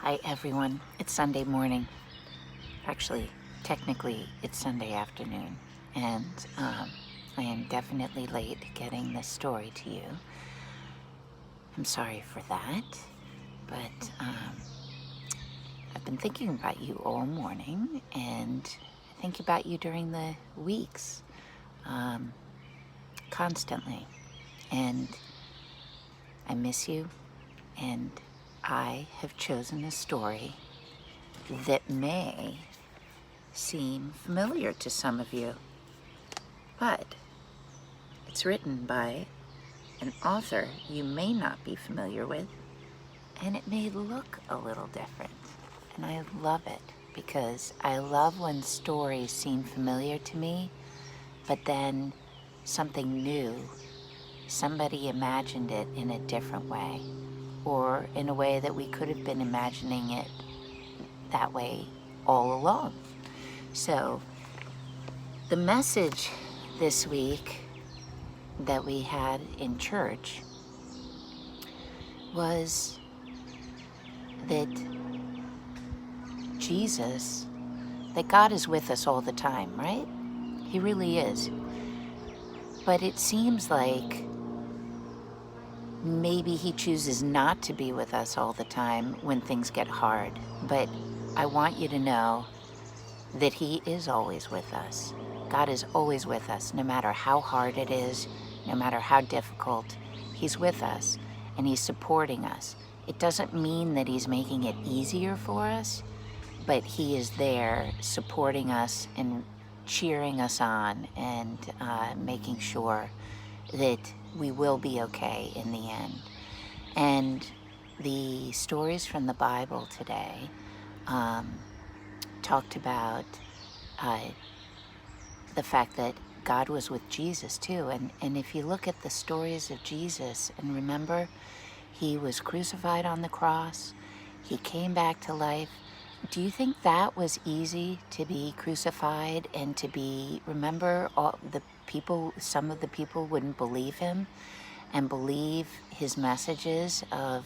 Hi everyone, it's Sunday morning. Actually, technically it's Sunday afternoon, and I am definitely late getting this story to you. I'm sorry for that, but I've been thinking about you all morning, and I think about you during the weeks, constantly, and I miss you, and I have chosen a story that may seem familiar to some of you, but it's written by an author you may not be familiar with, and it may look a little different. And I love it because I love when stories seem familiar to me, but then something new, somebody imagined it in a different way, or in a way that we could have been imagining it that way all along. So the message this week that we had in church was that Jesus, that God is with us all the time, right? He really is. But it seems like maybe he chooses not to be with us all the time when things get hard. But I want you to know that he is always with us. God is always with us, no matter how hard it is, no matter how difficult. He's with us and he's supporting us. It doesn't mean that he's making it easier for us, but he is there supporting us and cheering us on and making sure that we will be okay in the end. And the stories from the Bible today talked about the fact that God was with Jesus too. And if you look at the stories of Jesus and remember, he was crucified on the cross, he came back to life. Do you think that was easy to be crucified and to be, remember all the people, some of the people wouldn't believe him and believe his messages of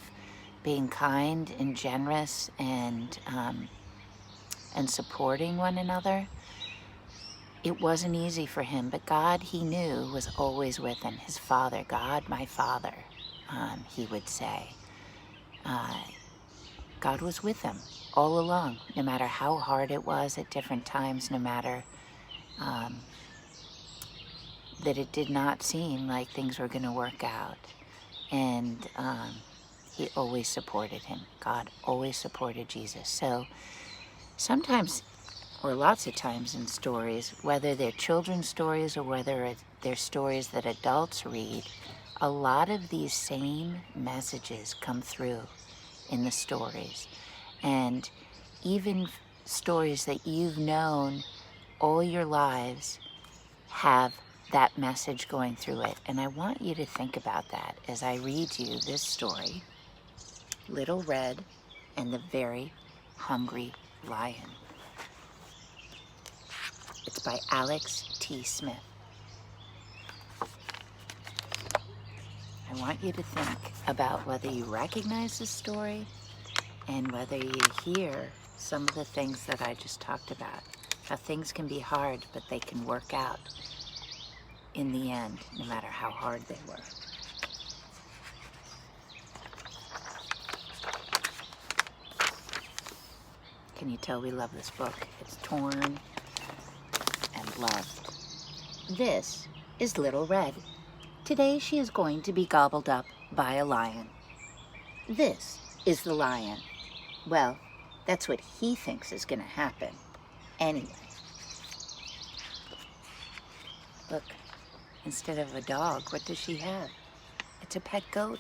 being kind and generous and supporting one another? It wasn't easy for him, but God, he knew, was always with him. His Father, God, my Father, he would say. God was with him all along, no matter how hard it was at different times, no matter that it did not seem like things were going to work out. And he always supported him. God always supported Jesus. So sometimes, or lots of times in stories, whether they're children's stories or whether they're stories that adults read, a lot of these same messages come through in the stories. And even stories that you've known all your lives have that message going through it. And I want you to think about that as I read you this story, Little Red and the Very Hungry Lion. It's by Alex T. Smith. I want you to think about whether you recognize this story and whether you hear some of the things that I just talked about. How things can be hard, but they can work out in the end, no matter how hard they were. Can you tell we love this book? It's torn and loved. This is Little Red. Today she is going to be gobbled up by a lion. This is the lion. Well, that's what he thinks is going to happen. Anyway. Look, instead of a dog, what does she have? It's a pet goat.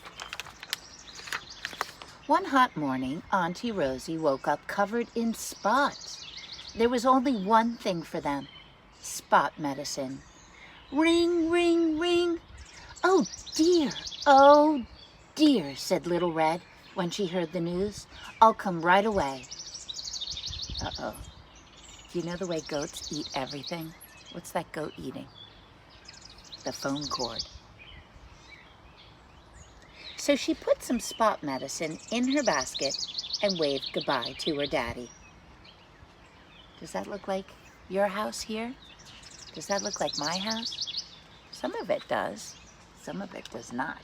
One hot morning, Auntie Rosie woke up covered in spots. There was only one thing for them: spot medicine. Ring, ring, ring. Oh dear, said Little Red when she heard the news. I'll come right away. Uh-oh. Do you know the way goats eat everything? What's that goat eating? The phone cord. So she put some spot medicine in her basket and waved goodbye to her daddy. Does that look like your house here? Does that look like my house? Some of it does. Some of it does not.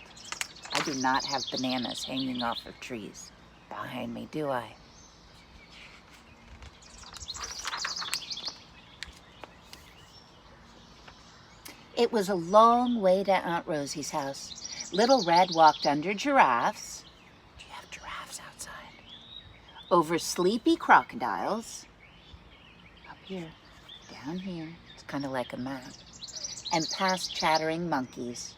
I do not have bananas hanging off of trees behind me, do I? It was a long way to Aunt Rosie's house. Little Red walked under giraffes. Do you have giraffes outside? Over sleepy crocodiles. Up here, down here. It's kind of like a map. And past chattering monkeys.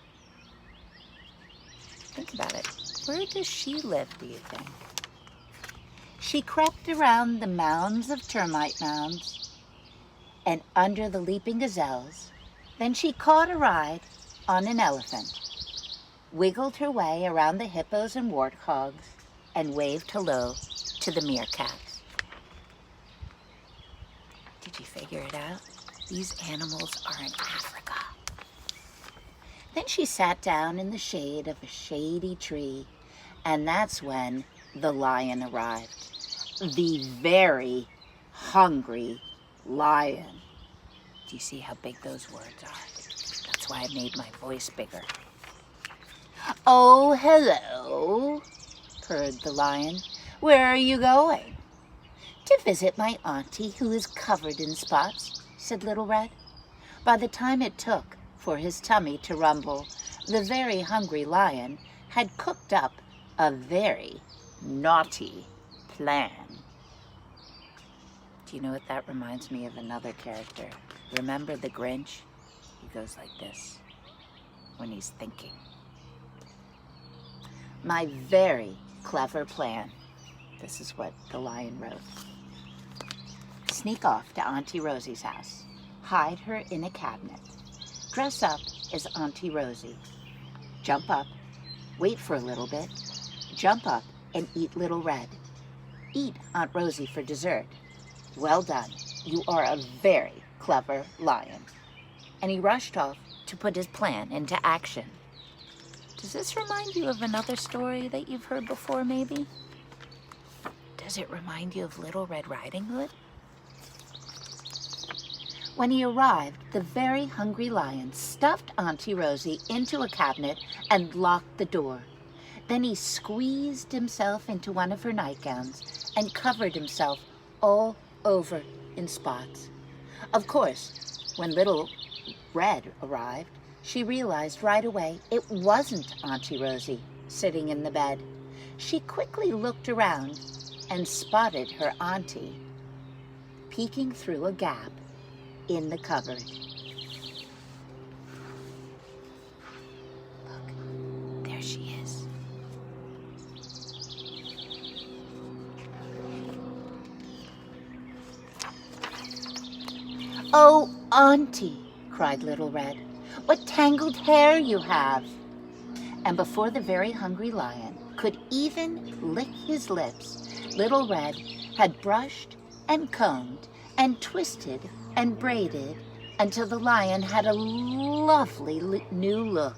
Think about it. Where does she live, do you think? She crept around the mounds of termite mounds and under the leaping gazelles. Then she caught a ride on an elephant, wiggled her way around the hippos and warthogs, and waved hello to the meerkats. Did you figure it out? These animals are in Africa. Then she sat down in the shade of a shady tree, and that's when the lion arrived. The very hungry lion. Do you see how big those words are? That's why I made my voice bigger. Oh, hello, purred the lion. Where are you going? To visit my auntie who is covered in spots, said Little Red. By the time it took for his tummy to rumble, the very hungry lion had cooked up a very naughty plan. Do you know what that reminds me of? Another character. Remember the Grinch? He goes like this when he's thinking. My very clever plan. This is what the lion wrote. Sneak off to Auntie Rosie's house. Hide her in a cabinet. Dress up as Auntie Rosie. Jump up. Wait for a little bit. Jump up and eat Little Red. Eat Aunt Rosie for dessert. Well done. You are a very clever lion. And he rushed off to put his plan into action. Does this remind you of another story that you've heard before, maybe? Does it remind you of Little Red Riding Hood? When he arrived, the very hungry lion stuffed Auntie Rosie into a cabinet and locked the door. Then he squeezed himself into one of her nightgowns and covered himself all over in spots. Of course, when Little Red arrived, she realized right away it wasn't Auntie Rosie sitting in the bed. She quickly looked around and spotted her auntie peeking through a gap in the cupboard. Look, there she is. Oh, Auntie, cried Little Red, what tangled hair you have. And before the very hungry lion could even lick his lips, Little Red had brushed and combed and twisted and braided until the lion had a lovely new look.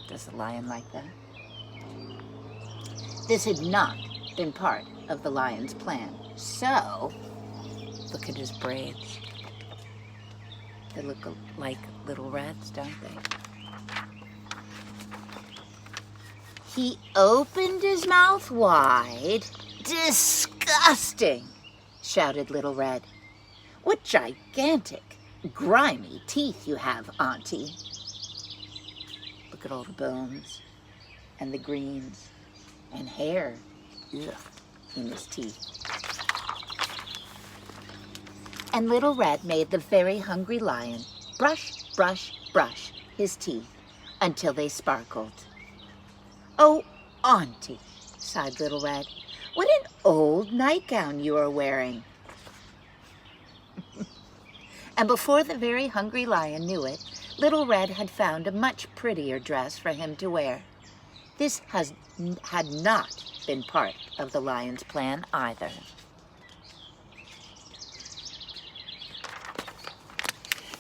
Does the lion like that? This had not been part of the lion's plan. So, look at his braids. They look like Little Red's, don't they? He opened his mouth wide. Disgusting, shouted Little Red. What gigantic, grimy teeth you have, Auntie. Look at all the bones and the greens and hair in his teeth. And Little Red made the very hungry lion brush, brush, brush his teeth until they sparkled. Oh, Auntie, sighed Little Red, what an old nightgown you are wearing. And before the very hungry lion knew it, Little Red had found a much prettier dress for him to wear. This had not been part of the lion's plan either.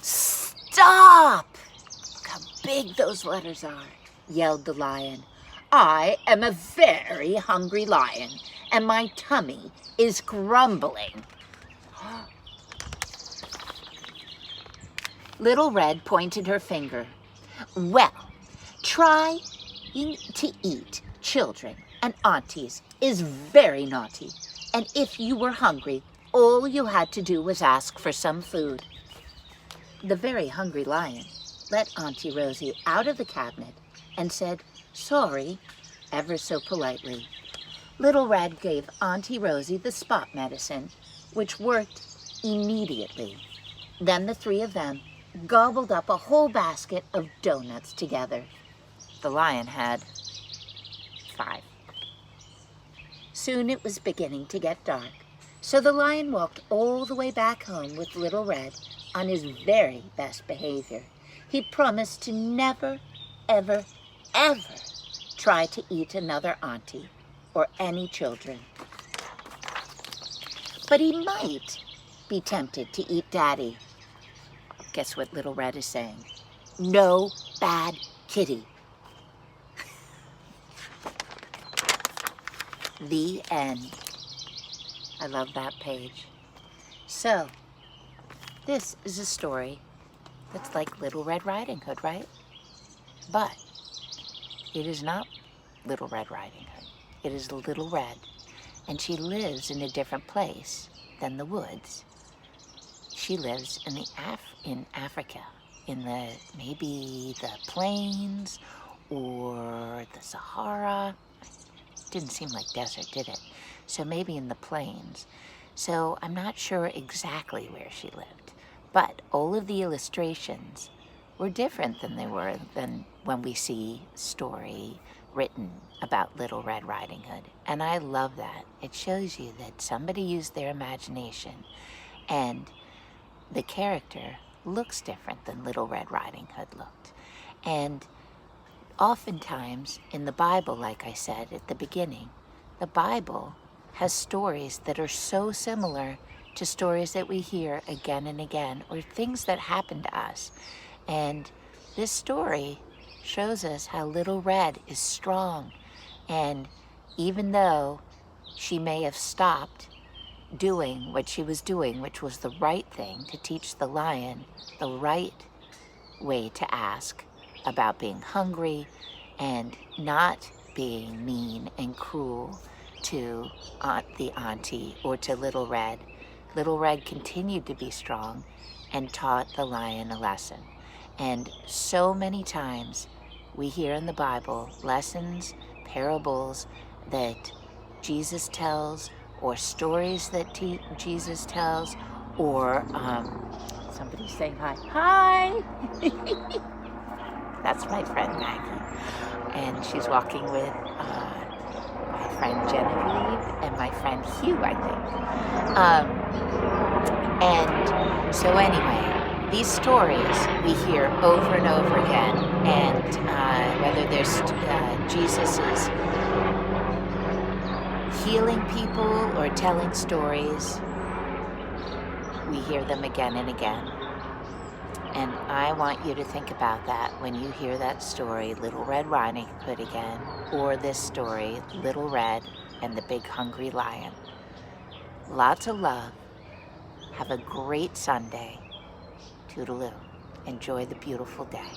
Stop! Look how big those letters are, yelled the lion. I am a very hungry lion, and my tummy is grumbling. Little Red pointed her finger. Well, trying to eat children and aunties is very naughty, and if you were hungry, all you had to do was ask for some food. The very hungry lion let Auntie Rosie out of the cabinet and said, sorry, ever so politely. Little Red gave Auntie Rosie the spot medicine, which worked immediately. Then the three of them gobbled up a whole basket of donuts together. The lion had 5. Soon it was beginning to get dark, so the lion walked all the way back home with Little Red on his very best behavior. He promised to never, ever, ever try to eat another auntie or any children. But he might be tempted to eat Daddy. Guess what Little Red is saying? No bad kitty. The end. I love that page. So, this is a story that's like Little Red Riding Hood, right? But it is not Little Red Riding Hood. It is Little Red, and she lives in a different place than the woods. She lives in Africa, in maybe the plains or the Sahara. Didn't seem like desert, did it? So maybe in the plains. So I'm not sure exactly where she lived, but all of the illustrations were different than when we see story written about Little Red Riding Hood. And I love that. It shows you that somebody used their imagination, and the character looks different than Little Red Riding Hood looked. And oftentimes in the Bible, like I said at the beginning, the Bible has stories that are so similar to stories that we hear again and again, or things that happen to us. And this story shows us how Little Red is strong. And even though she may have stopped doing what she was doing, which was the right thing, to teach the lion the right way to ask about being hungry and not being mean and cruel to the auntie or to Little Red. Little Red continued to be strong and taught the lion a lesson. And so many times we hear in the Bible lessons, parables that Jesus tells, or stories that Jesus tells, or somebody's saying hi. Hi! That's my friend Maggie. And she's walking with my friend Genevieve and my friend Hugh, I think. And so anyway, these stories we hear over and over again, and whether there's Jesus is healing people or telling stories, we hear them again and again. And I want you to think about that when you hear that story, Little Red Riding Hood again, or this story, Little Red and the Big Hungry Lion. Lots of love. Have a great Sunday. Toodaloo. Enjoy the beautiful day.